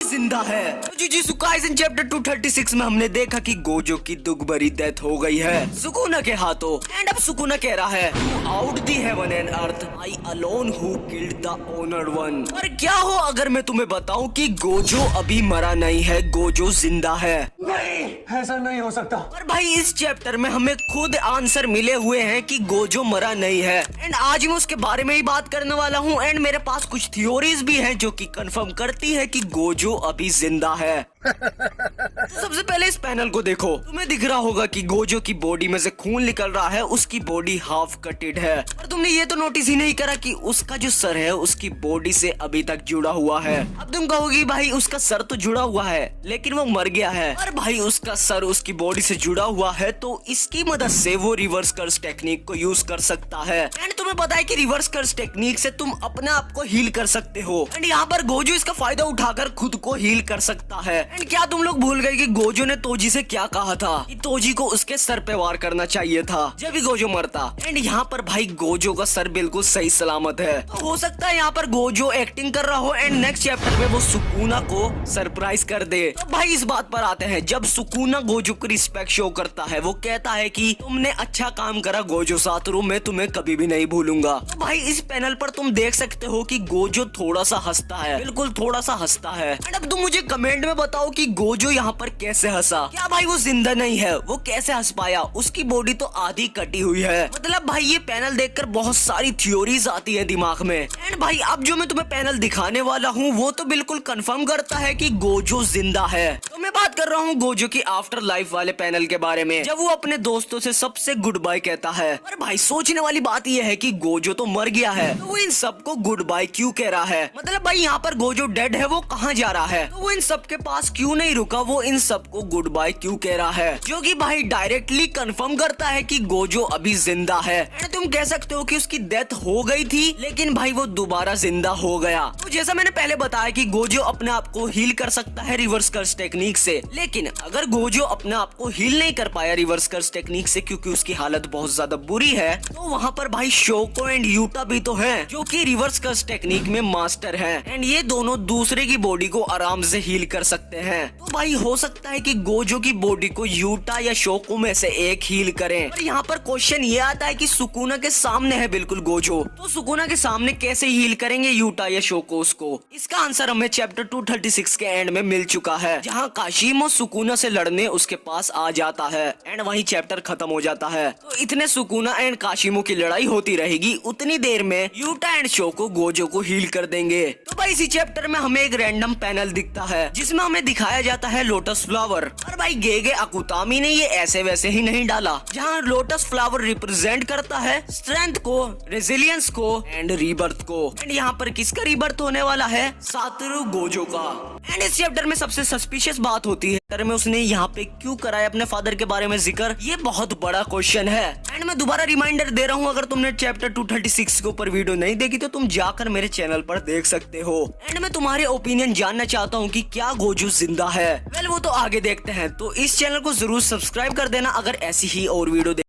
जिंदा है। Jujutsu Kaisen chapter 236 में हमने देखा कि गोजो की दुख भरी डेथ हो गई है सुकुना के हाथों। एंड अब सुकुना कह रहा है out the heaven and earth I alone who killed the owner one. और क्या हो अगर मैं तुम्हें बताऊं कि गोजो अभी मरा नहीं है, गोजो जिंदा है। नहीं, ऐसा नहीं हो सकता। और भाई इस चैप्टर में हमें खुद आंसर मिले हुए हैं कि गोजो मरा नहीं है। एंड आज मैं उसके बारे में ही बात करने वाला हूँ। एंड मेरे पास कुछ थ्योरीज भी हैं जो कि कंफर्म करती है कि गोजो अभी जिंदा है। तो सबसे पहले इस पैनल को देखो, तुम्हें दिख रहा होगा कि गोजो की बॉडी में से खून निकल रहा है, उसकी बॉडी हाफ कटेड है। और तुमने ये तो नोटिस ही नहीं करा कि उसका जो सर है उसकी बॉडी से अभी तक जुड़ा हुआ है। अब तुम कहोगी भाई उसका सर तो जुड़ा हुआ है लेकिन वो मर गया है। और भाई उसका सर उसकी बॉडी से जुड़ा हुआ है तो इसकी मदद से वो रिवर्स कर्स टेक्निक को यूज कर सकता है। एंड तुम्हें पता है कि रिवर्स कर्स टेक्निक से तुम अपने आप को हील कर सकते हो। एंड यहाँ पर गोजो इसका फायदा उठाकर खुद को हील कर सकता है। एंड क्या तुम लोग भूल गए कि गोजो ने तोजी से क्या कहा था कि तोजी को उसके सर पे वार करना चाहिए था जब भी गोजो मरता। एंड यहाँ पर भाई गोजो का सर बिल्कुल सही सलामत है। तो हो सकता है यहाँ पर गोजो एक्टिंग कर रहा हो एंड नेक्स्ट चैप्टर में वो सुकुना को सरप्राइज कर दे। तो भाई इस बात पर आते हैं, जब सुकुना गोजो को रिस्पेक्ट शो करता है वो कहता है कि तुमने अच्छा काम करा गोजो सातोरु, मैं तुम्हें कभी भी नहीं भूलूंगा। तो भाई इस पैनल पर तुम देख सकते हो कि गोजो थोड़ा सा हंसता है, बिल्कुल थोड़ा सा हंसता है। एंड अब तुम मुझे कमेंट में बताओ कि गोजो यहाँ पर कैसे हंसा। क्या भाई वो जिंदा नहीं है, वो कैसे हंस पाया? उसकी बॉडी तो आधी कटी हुई है। मतलब भाई ये पैनल देखकर बहुत सारी थ्योरीज आती है दिमाग में। एंड भाई अब जो मैं तुम्हें पैनल दिखाने वाला हूँ वो तो बिल्कुल कंफर्म करता है कि गोजो जिंदा है। तो मैं बात कर रहा हूँ गोजो की आफ्टर लाइफ वाले पैनल के बारे में, जब वो अपने दोस्तों से सबसे गुड बाय कहता है। और भाई सोचने वाली बात यह है कि गोजो तो मर गया है तो वो इन सबको गुड बाय क्यों कह रहा है? मतलब भाई यहाँ पर गोजो डेड है, वो कहाँ जा रहा है? तो वो इन सबके पास क्यों नहीं रुका, वो इन सबको गुड बाय क्यों कह रहा है? जो कि भाई डायरेक्टली कंफर्म करता है कि गोजो अभी जिंदा है। एंड तुम कह सकते हो कि उसकी डेथ हो गई थी लेकिन भाई वो दोबारा जिंदा हो गया। तो जैसा मैंने पहले बताया कि गोजो अपने आप को हील कर सकता है रिवर्स कर्स टेक्निक से, लेकिन अगर गोजो अपने आप को हील नहीं कर पाया रिवर्स कर्स टेक्निक से क्योंकि उसकी हालत बहुत ज्यादा बुरी है, तो वहाँ पर भाई शोको एंड यूटा भी तो है जो कि रिवर्स कर्स टेक्निक में मास्टर है। एंड ये दोनों दूसरे की बॉडी को आराम से हील कर सकते हैं। तो भाई हो सकता है कि गोजो की बॉडी को यूटा या शोको में से एक हील करें। और यहाँ पर क्वेश्चन ये आता है कि सुकुना के सामने है बिल्कुल गोजो, तो सुकुना के सामने कैसे हील करेंगे यूटा या शोको को? इसका आंसर हमें चैप्टर 236 के एंड में मिल चुका है, जहाँ काशिमो सुकुना से लड़ने उसके पास आ जाता है एंड वहीं चैप्टर खत्म हो जाता है। तो इतने सुकुना एंड काशिमो की लड़ाई होती रहेगी, उतनी देर में यूटा एंड शोको गोजो को हील कर देंगे। तो भाई इसी चैप्टर में हमें एक रैंडम पैनल दिखता है जिसमें हमें दिखाया जाता है लोटस फ्लावर। और भाई गेगे अकुतामी ने ये ऐसे वैसे ही नहीं डाला, जहाँ लोटस फ्लावर रिप्रेजेंट करता है स्ट्रेंथ को, रेजिलियंस को एंड रीबर्थ को। एंड यहाँ पर किसका रीबर्थ होने वाला है? सातोरु गोजो का। एंड इस चैप्टर में सबसे सस्पिशियस बात होती है में उसने यहाँ पे क्यों कराया अपने फादर के बारे में जिक्र, ये बहुत बड़ा क्वेश्चन है। एंड मैं दोबारा रिमाइंडर दे रहा हूँ, अगर तुमने चैप्टर 236 के ऊपर वीडियो नहीं देखी तो तुम जाकर मेरे चैनल पर देख सकते हो। एंड मैं तुम्हारे ओपिनियन जानना चाहता हूँ कि क्या गोजो जिंदा है? वेल वो तो आगे देखते हैं। तो इस चैनल को जरूर सब्सक्राइब कर देना अगर ऐसी ही और वीडियो